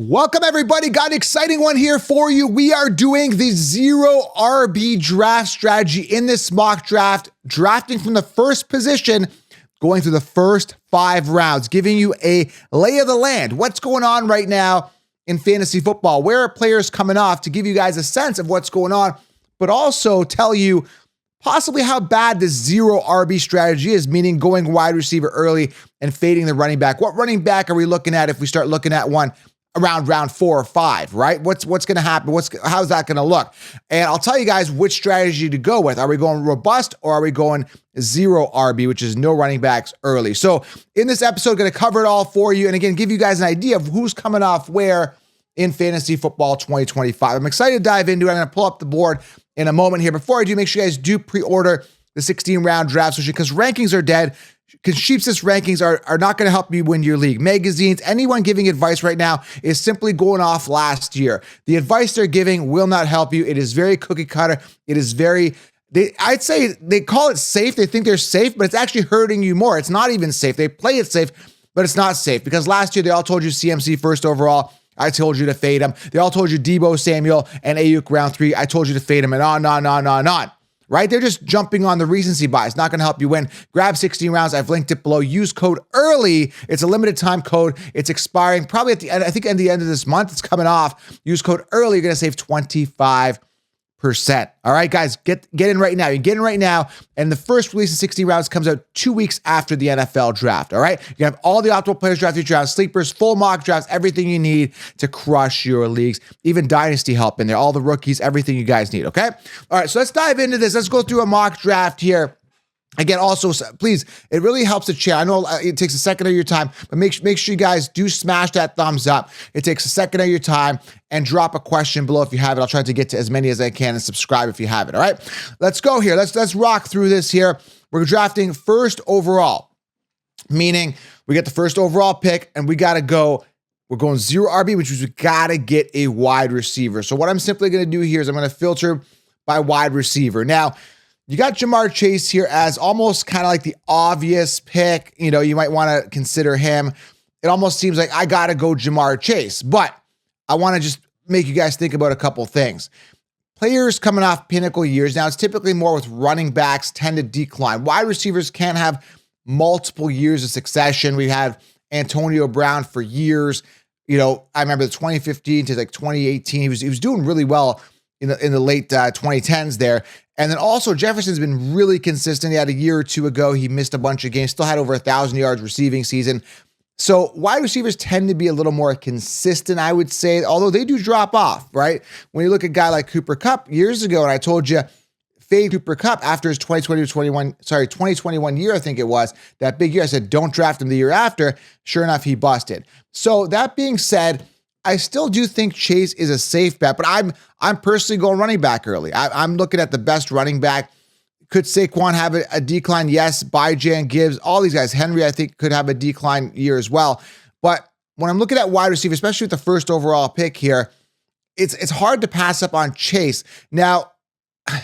Welcome, everybody. Got an exciting one here for you. We are doing the zero RB draft strategy in this mock draft, drafting from the first position, going through the first 5 rounds, giving you a lay of the land. What's going on right now in fantasy football? Where are players coming off, to give you guys a sense of what's going on, but also tell you possibly how bad this zero RB strategy is, meaning going wide receiver early and fading the running back. What running back are we looking at if we start looking at one around round 4 or 5, right? What's going to happen? How's that going to look? And I'll tell you guys which strategy to go with. Are we going robust or are we going zero RB, which is no running backs early? So in this episode, going to cover it all for you. And again, give you guys an idea of who's coming off where in fantasy football 2025. I'm excited to dive into it. I'm going to pull up the board in a moment here. Before I do, make sure you guys do pre-order the 16-round draft session because rankings are dead. Because Sheepsist rankings are not going to help you win your league. Magazines, anyone giving advice right now is simply going off last year. The advice they're giving will not help you. It is very cookie cutter. It is very, I'd say they call it safe. They think they're safe, but it's actually hurting you more. It's not even safe. They play it safe, but it's not safe because last year they all told you CMC first overall. I told you to fade him. They all told you Deebo Samuel and Ayuk round 3. I told you to fade him and on. Right? They're just jumping on the recency bias. Not going to help you win. Grab 16 rounds. I've linked it below. Use code EARLY. It's a limited time code. It's expiring probably at the end. I think at the end of this month, it's coming off. Use code EARLY. You're going to save 25%. All right, guys, get in right now. You get in right now. And the first release of 16 rounds comes out 2 weeks after the NFL draft. All right. You have all the optimal players draft, future rounds, sleepers, full mock drafts, everything you need to crush your leagues, even dynasty help in there, all the rookies, everything you guys need. Okay. All right. So let's dive into this. Let's go through a mock draft here. Again, also, please, it really helps the channel. I know it takes a second of your time, but make sure you guys do smash that thumbs up. It takes a second of your time, and drop a question below if you have it. I'll try to get to as many as I can, and subscribe if you have it. All right, let's go here. Let's rock through this here. We're drafting first overall, meaning we get the first overall pick, and we got to go. We're going zero RB, which means we got to get a wide receiver. So what I'm simply going to do here is I'm going to filter by wide receiver. Now, you got Ja'Marr Chase here as almost kind of like the obvious pick. You know, you might want to consider him. It almost seems like I got to go Ja'Marr Chase, but I want to just make you guys think about a couple things. Players coming off pinnacle years. Now, it's typically more with running backs tend to decline. Wide receivers can't have multiple years of succession. We had Antonio Brown for years. You know, I remember the 2015 to like 2018. He was doing really well in the late 2010s there. And then also Jefferson's been really consistent. He had a year or two ago, he missed a bunch of games, still had over 1,000 yards receiving season. So wide receivers tend to be a little more consistent, I would say, although they do drop off, right? When you look at a guy like Cooper Kupp years ago, and I told you, fade Cooper Kupp after his 2021 year, I think it was, that big year. I said, don't draft him the year after. Sure enough, he busted. So that being said, I still do think Chase is a safe bet, but I'm personally going running back early. I'm looking at the best running back. Could Saquon have a decline? Yes. Byjan, Gibbs, all these guys. Henry, I think, could have a decline year as well. But when I'm looking at wide receiver, especially with the first overall pick here, it's hard to pass up on Chase. Now,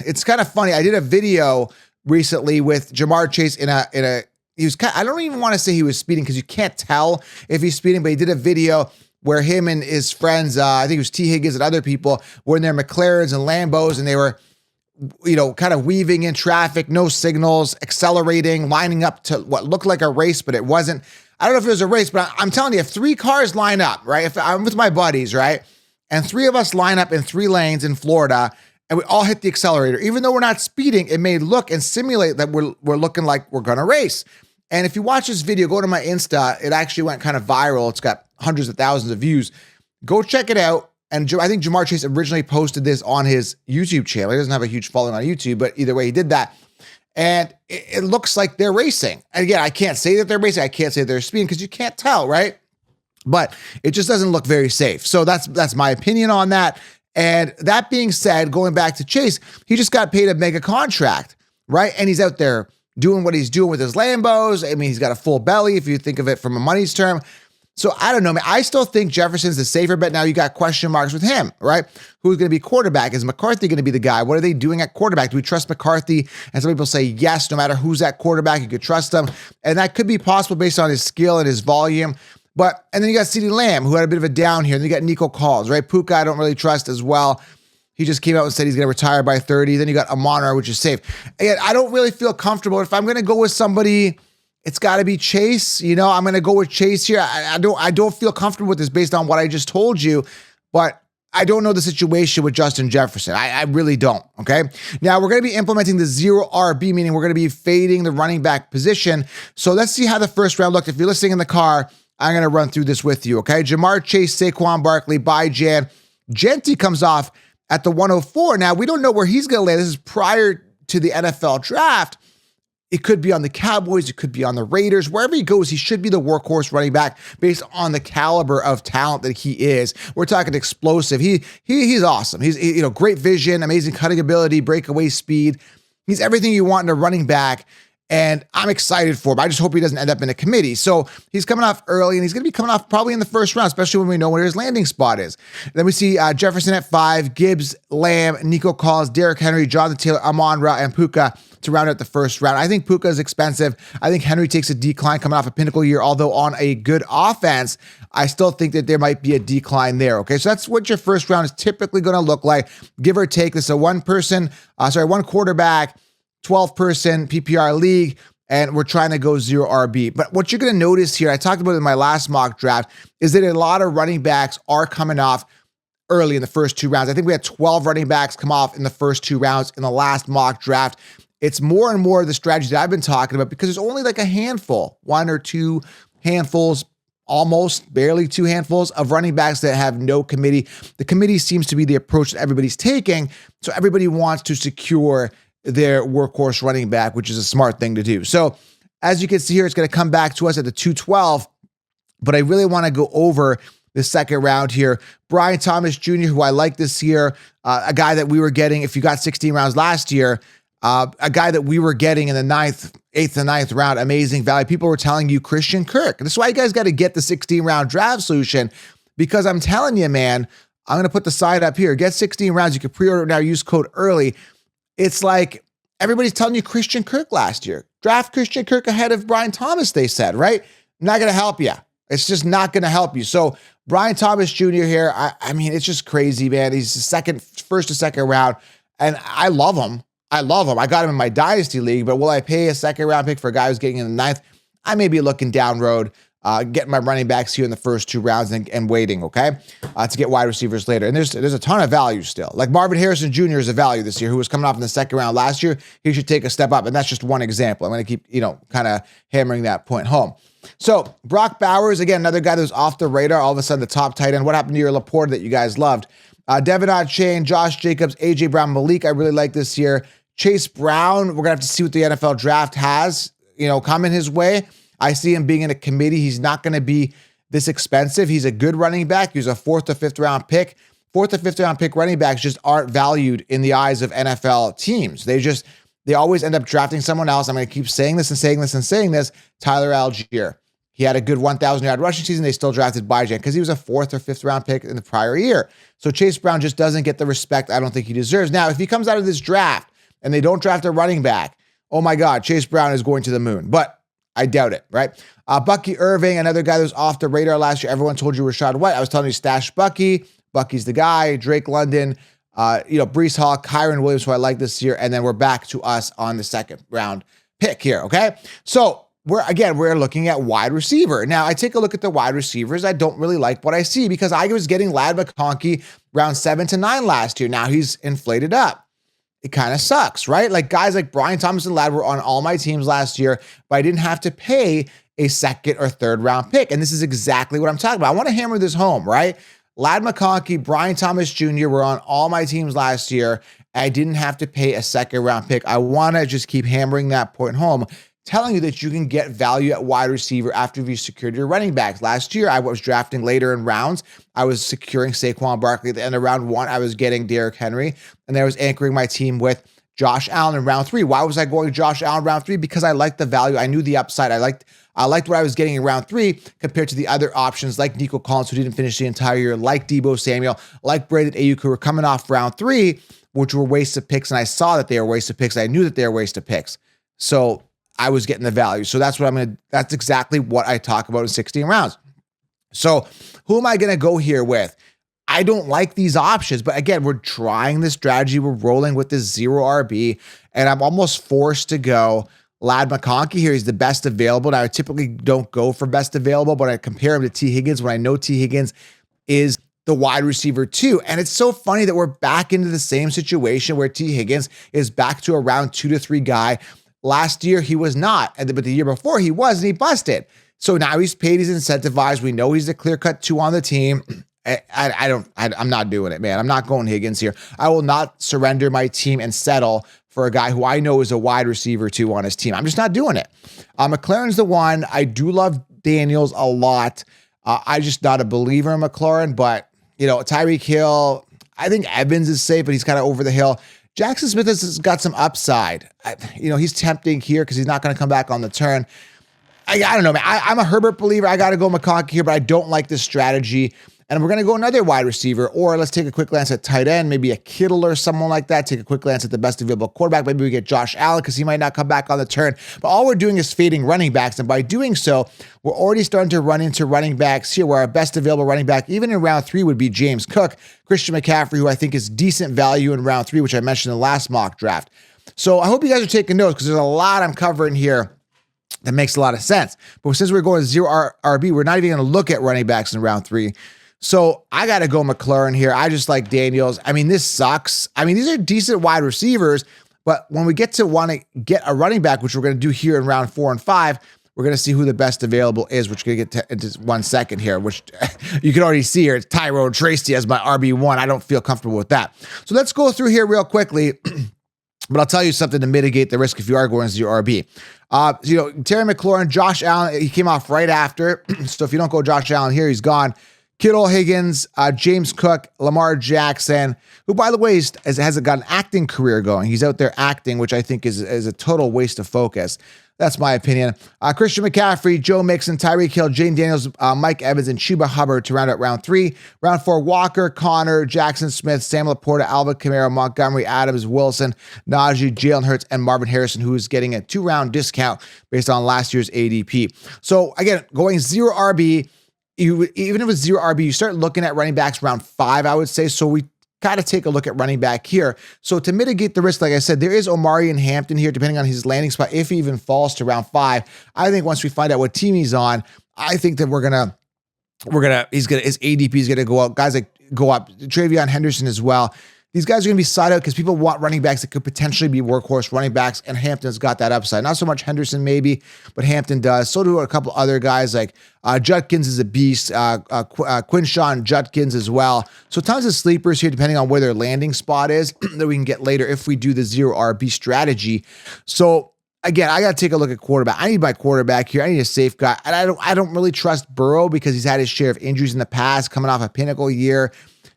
it's kind of funny. I did a video recently with Ja'Marr Chase I don't even want to say he was speeding because you can't tell if he's speeding, but he did a video where him and his friends, I think it was T. Higgins and other people, were in their McLarens and Lambos, and they were, you know, kind of weaving in traffic, no signals, accelerating, lining up to what looked like a race, but it wasn't. I don't know if it was a race, but I'm telling you, if 3 cars line up, right? If I'm with my buddies, right? And 3 of us line up in 3 lanes in Florida, and we all hit the accelerator, even though we're not speeding, it may look and simulate that we're looking like we're going to race. And if you watch this video, go to my Insta. It actually went kind of viral. It's got hundreds of thousands of views. Go check it out. And I think Ja'Marr Chase originally posted this on his YouTube channel. He doesn't have a huge following on YouTube, but either way, he did that. And it looks like they're racing. And again, I can't say that they're racing. I can't say that they're speeding because you can't tell, right? But it just doesn't look very safe. So that's my opinion on that. And that being said, going back to Chase, he just got paid a mega contract, right? And he's out there doing what he's doing with his Lambos. I mean, he's got a full belly if you think of it from a money's term. So I don't know, man. I still think Jefferson's the safer bet. Now you got question marks with him, right? Who's going to be quarterback? Is McCarthy going to be the guy? What are they doing at quarterback? Do we trust McCarthy? And some people say yes, no matter who's at quarterback, you could trust him. And that could be possible based on his skill and his volume. And then you got CeeDee Lamb, who had a bit of a down here. Then you got Nico Collins, right? Puka, I don't really trust as well. He just came out and said he's going to retire by 30. Then you got Amon-Ra, which is safe. Again, I don't really feel comfortable. If I'm going to go with somebody, it's got to be Chase. You know, I'm going to go with Chase here. I don't feel comfortable with this based on what I just told you, but I don't know the situation with Justin Jefferson. I really don't, okay? Now, we're going to be implementing the zero RB, meaning we're going to be fading the running back position. So let's see how the first round looked. If you're listening in the car, I'm going to run through this with you, okay? Jamar Chase, Saquon Barkley, Bai Jan. Genti comes off at the 104. Now, we don't know where he's going to land. This is prior to the NFL draft. It could be on the Cowboys. It could be on the Raiders. Wherever he goes, he should be the workhorse running back based on the caliber of talent that he is. We're talking explosive. He's awesome. He's great vision, amazing cutting ability, breakaway speed. He's everything you want in a running back. And I'm excited for him. I just hope he doesn't end up in a committee. So he's coming off early, and he's going to be coming off probably in the first round, especially when we know where his landing spot is. Then we see Jefferson at 5, Gibbs, Lamb, Nico Collins, Derrick Henry, Jonathan Taylor, Amon-Ra, and Puka to round out the first round. I think Puka is expensive. I think Henry takes a decline coming off a pinnacle year, although on a good offense, I still think that there might be a decline there. Okay, so that's what your first round is typically going to look like, give or take. This is a one quarterback, 12-person PPR league, and we're trying to go zero RB. But what you're going to notice here, I talked about it in my last mock draft, is that a lot of running backs are coming off early in the first 2 rounds. I think we had 12 running backs come off in the first 2 rounds in the last mock draft. It's more and more the strategy that I've been talking about because there's only like a handful, 1 or 2 handfuls, almost barely 2 handfuls of running backs that have no committee. The committee seems to be the approach that everybody's taking. So everybody wants to secure their workhorse running back, which is a smart thing to do. So as you can see here, it's going to come back to us at the 212, but I really want to go over the second round here. Brian Thomas Jr., who I like this year, a guy that we were getting, if you got 16 rounds last year, a guy that we were getting in the 8th and 9th round, amazing value. People were telling you Christian Kirk. This is why you guys got to get the 16-round draft solution, because I'm telling you, man, I'm going to put the site up here. Get 16 rounds. You can pre-order now, use code EARLY. It's like everybody's telling you Christian Kirk last year. Draft Christian Kirk ahead of Brian Thomas, they said, right? Not going to help you. It's just not going to help you. So Brian Thomas Jr. here, I mean, it's just crazy, man. He's first to second round, and I love him. I got him in my Dynasty League, but will I pay a second round pick for a guy who's getting in the 9th? I may be looking down road, getting my running backs here in the first 2 rounds and waiting, okay, to get wide receivers later. And there's a ton of value still. Like Marvin Harrison Jr. is a value this year, who was coming off in the second round last year. He should take a step up, and that's just one example. I'm going to keep, kind of hammering that point home. So Brock Bowers, again, another guy that was off the radar, all of a sudden the top tight end. What happened to your Laporta that you guys loved? Devin Achane, Josh Jacobs, A.J. Brown, Malik, I really like this year. Chase Brown, we're going to have to see what the NFL draft has, coming his way. I see him being in a committee. He's not going to be this expensive. He's a good running back. He's a 4th or 5th round pick. 4th or 5th round pick running backs just aren't valued in the eyes of NFL teams. They always end up drafting someone else. I'm going to keep saying this and saying this and saying this. Tyler Algier. He had a good 1,000-yard rushing season. They still drafted Bai Jan because he was a 4th or 5th round pick in the prior year. So Chase Brown just doesn't get the respect I don't think he deserves. Now, if he comes out of this draft and they don't draft a running back, oh my God, Chase Brown is going to the moon. But I doubt it, right? Bucky Irving, another guy that was off the radar last year. Everyone told you Rachaad White. I was telling you stash Bucky. Bucky's the guy. Drake London, Breece Hall, Kyron Williams, who I like this year. And then we're back to us on the second round pick here, okay? So we're looking at wide receiver. Now, I take a look at the wide receivers. I don't really like what I see because I was getting Ladd McConkey round 7 to 9 last year. Now he's inflated up. It kind of sucks, right? Like guys like Brian Thomas and Ladd were on all my teams last year, but I didn't have to pay a 2nd or 3rd round pick. And this is exactly what I'm talking about. I want to hammer this home, right? Ladd McConkey, Brian Thomas Jr. were on all my teams last year. I didn't have to pay a 2nd round pick. I want to just keep hammering that point home, telling you that you can get value at wide receiver after you've secured your running backs. Last year, I was drafting later in rounds. I was securing Saquon Barkley. At the end of round 1, I was getting Derrick Henry, and I was anchoring my team with Josh Allen in round 3. Why was I going Josh Allen round 3? Because I liked the value. I knew the upside. I liked what I was getting in round 3 compared to the other options like Nico Collins, who didn't finish the entire year, like Deebo Samuel, like Brandon Ayuk, who were coming off round 3, which were waste of picks, and I saw that they were waste of picks. I knew that they were waste of picks. So I was getting the value. So that's exactly what I talk about in 16 rounds. So who am I going to go here with? I don't like these options, but again, we're trying this strategy. We're rolling with this 0 RB, and I'm almost forced to go Ladd McConkey here. He's the best available. Now, I typically don't go for best available, but I compare him to T. Higgins when I know T. Higgins is the wide receiver too. And it's so funny that we're back into the same situation where T. Higgins is back to a round 2 to 3 guy. Last year, he was not, but the year before he was, and he busted. So now he's paid, he's incentivized. We know he's a clear-cut 2 on the team. I'm not doing it, man. I'm not going Higgins here. I will not surrender my team and settle for a guy who I know is a wide receiver 2 on his team. I'm just not doing it. McLaurin's the one. I do love Daniels a lot. I'm just not a believer in McLaurin, but Tyreek Hill, I think Evans is safe, but he's kind of over the hill. Jackson Smith has got some upside. He's tempting here because he's not going to come back on the turn. I don't know, man. I'm a Herbert believer. I got to go McConkey here, but I don't like this strategy. And we're going to go another wide receiver, or let's take a quick glance at tight end, maybe a Kittle or someone like that. Take a quick glance at the best available quarterback. Maybe we get Josh Allen because he might not come back on the turn. But all we're doing is fading running backs. And by doing so, we're already starting to run into running backs here where our best available running back, even in round 3, would be James Cook, Christian McCaffrey, who I think is decent value in round 3, which I mentioned in the last mock draft. So I hope you guys are taking notes because there's a lot I'm covering here that makes a lot of sense. But since we're going 0 RB, we're not even going to look at running backs in round 3. So I got to go McLaurin here. I just like Daniels. I mean, this sucks. I mean, these are decent wide receivers, but when we get to want to get a running back, which we're going to do here in round 4 and 5, we're going to see who the best available is, which we're going to get into 1 second here, which you can already see here. It's Tyrone Tracy as my RB1. I don't feel comfortable with that. So let's go through here real quickly. But I'll tell you something to mitigate the risk if you are going to your RB. Terry McLaurin, Josh Allen, he came off right after. So if you don't go Josh Allen here, he's gone. Kittle, Higgins, James Cook, Lamar Jackson, who, by the way, has got an acting career going. He's out there acting, which I think is a total waste of focus. That's my opinion. Christian McCaffrey, Joe Mixon, Tyreek Hill, Jane Daniels, Mike Evans, and Chuba Hubbard to round out round 3. Round 4, Walker, Connor, Jackson Smith, Sam Laporta, Alvin Kamara, Montgomery, Adams, Wilson, Najee, Jalen Hurts, and Marvin Harrison, who is getting a 2-round discount based on last year's ADP. So again, going 0 RB, even if it's 0 RB, you start looking at running backs round 5, I would say. So we got to take a look at running back here. So to mitigate the risk, like I said, there is Omari and Hampton here, depending on his landing spot. If he even falls to round 5, I think once we find out what team he's on, I think that his ADP is gonna go up. Guys like go up. Travion Henderson as well. These guys are going to be sought out because people want running backs that could potentially be workhorse running backs, and Hampton's got that upside. Not so much Henderson maybe, but Hampton does. So do a couple other guys like Judkins is a beast, Quinshawn Judkins as well. So tons of sleepers here depending on where their landing spot is that we can get later if we do the 0 RB strategy. So again, I got to take a look at quarterback. I need my quarterback here. I need a safe guy. And I don't really trust Burrow because he's had his share of injuries in the past, coming off a pinnacle year.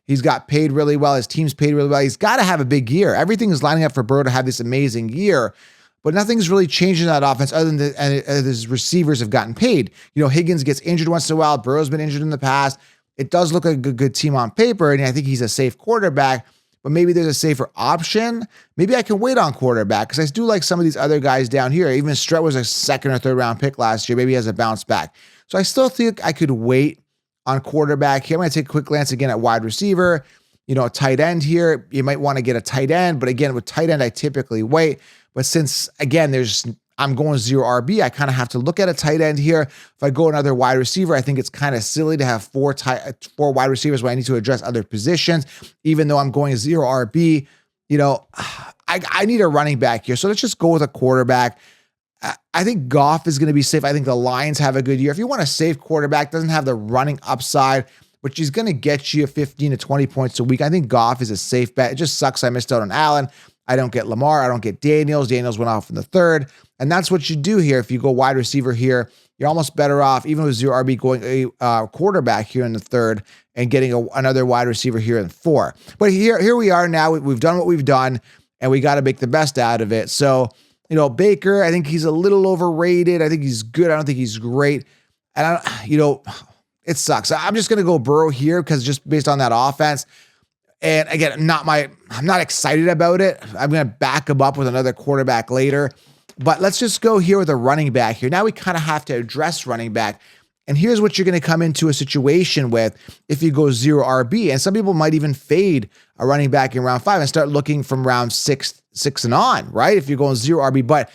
He's got paid really well. His team's paid really well. He's got to have a big year. Everything is lining up for Burrow to have this amazing year, but nothing's really changed in that offense other than his receivers have gotten paid. Higgins gets injured once in a while. Burrow's been injured in the past. It does look like a good team on paper, and I think he's a safe quarterback, but maybe there's a safer option. Maybe I can wait on quarterback because I do like some of these other guys down here. Even Strett was a 2nd or 3rd round pick last year. Maybe he has a bounce back. So I still think I could wait on quarterback here. I'm going to take a quick glance again at wide receiver, a tight end here. You might want to get a tight end, but again, with tight end, I typically wait. But since again, I'm going 0 RB, I kind of have to look at a tight end here. If I go another wide receiver, I think it's kind of silly to have 4 wide receivers when I need to address other positions, even though I'm going 0 RB. I need a running back here. So let's just go with a quarterback. I think Goff is going to be safe. I think the Lions have a good year. If you want a safe quarterback, doesn't have the running upside, but she's going to get you 15 to 20 points a week, I think Goff is a safe bet. It just sucks I missed out on Allen. I don't get Lamar. I don't get Daniels. Daniels went off in the 3rd. And that's what you do here. If you go wide receiver here, you're almost better off, even with 0 RB, going a quarterback here in the 3rd and getting another wide receiver here in 4. But here we are now. We've done what we've done, and we got to make the best out of it. So, Baker, I think he's a little overrated. I think he's good. I don't think he's great. And, it sucks. I'm just going to go Burrow here because just based on that offense. And again, I'm not excited about it. I'm going to back him up with another quarterback later. But let's just go here with a running back here. Now we kind of have to address running back. And here's what you're going to come into a situation with if you go 0 RB. And some people might even fade a running back in round 5 and start looking from round 6 and on, right? If you're going 0 RB. But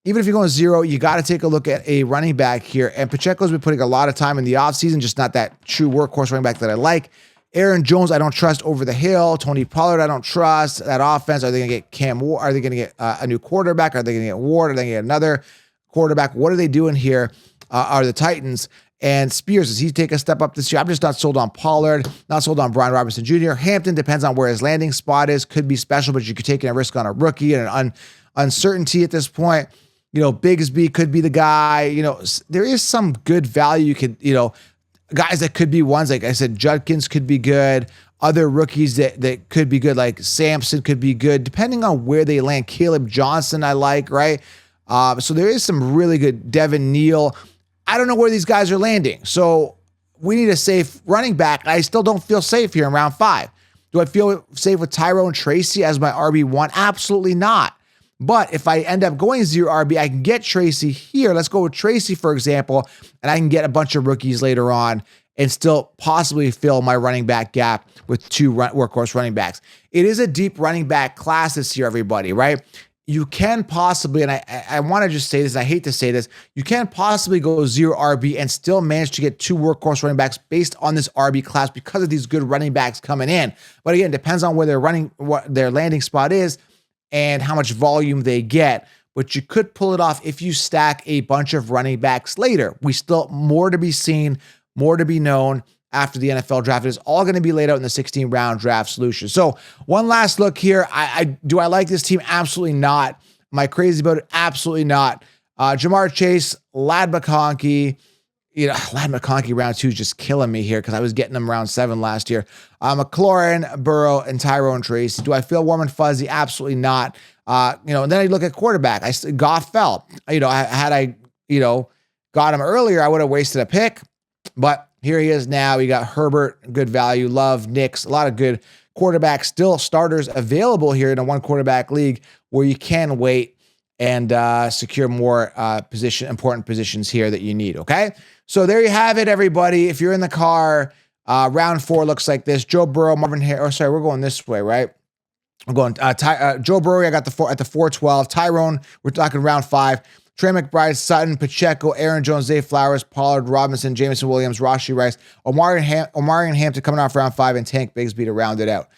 even if you're going 0, you got to take a look at a running back here. And Pacheco's been putting a lot of time in the offseason, just not that true workhorse running back that I like. Aaron Jones, I don't trust over the hill. Tony Pollard, I don't trust. That offense, are they going to get Cam Ward? Are they going to get a new quarterback? Are they going to get Ward? Are they going to get another quarterback? What are they doing here? Are the Titans? And Spears, does he take a step up this year? I'm just not sold on Pollard, not sold on Brian Robinson Jr. Hampton depends on where his landing spot is. Could be special, but you could take a risk on a rookie and an uncertainty at this point. You know, Bigsby could be the guy. You know, there is some good value. You could, you know, guys that could be ones, like I said, Judkins could be good. Other rookies that could be good, like Sampson could be good, depending on where they land. Caleb Johnson, I like, right? So there is some really good. Devin Neal. I don't know where these guys are landing. So we need a safe running back. I still don't feel safe here in round 5. Do I feel safe with Tyrone Tracy as my RB1? Absolutely not. But if I end up going 0 RB, I can get Tracy here. Let's go with Tracy, for example, and I can get a bunch of rookies later on and still possibly fill my running back gap with 2 workhorse running backs. It is a deep running back class this year, everybody, right? You can possibly, and I want to just say this, I hate to say this, you can possibly go 0 RB and still manage to get 2 workhorse running backs based on this RB class because of these good running backs coming in. But again, it depends on where they're running, what their landing spot is, and how much volume they get. But you could pull it off if you stack a bunch of running backs later. We still more to be seen, more to be known after the NFL draft. It is all going to be laid out in the 16-round draft solution. So one last look here. Do I like this team? Absolutely not. Am I crazy about it? Absolutely not. Jamar Chase, Ladd McConkey. You know, Ladd McConkey round 2 is just killing me here because I was getting them round 7 last year. McLaurin, Burrow, and Tyrone Tracy. Do I feel warm and fuzzy? Absolutely not. And then I look at quarterback. Goff fell. Had I got him earlier, I would have wasted a pick. But here he is now. We got Herbert, good value. Love, Knicks, a lot of good quarterbacks, still starters available here in a 1 quarterback league where you can wait and secure more important positions here that you need, okay? So there you have it, everybody. If you're in the car, round 4 looks like this. Joe Burrow, Marvin Harris. We're going this way, right? We're going Joe Burrow, I got at the 412. Tyrone, we're talking round 5. Trey McBride, Sutton, Pacheco, Aaron Jones, Zay Flowers, Pollard, Robinson, Jameson Williams, Rashee Rice, Omari and Hampton coming off round 5, and Tank Bigsby to round it out.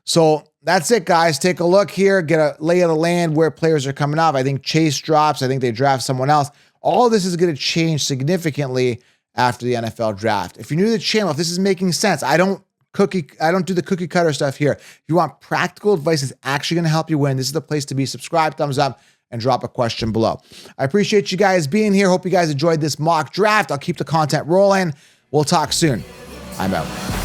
So that's it, guys. Take a look here, get a lay of the land where players are coming off. I think Chase drops. I think they draft someone else. All of this is going to change significantly after the NFL draft. If you're new to the channel, if this is making sense, I don't do the cookie cutter stuff here. If you want practical advice that's actually going to help you win, this is the place to be. Subscribe, thumbs up, and drop a question below. I appreciate you guys being here. Hope you guys enjoyed this mock draft. I'll keep the content rolling. We'll talk soon. I'm out.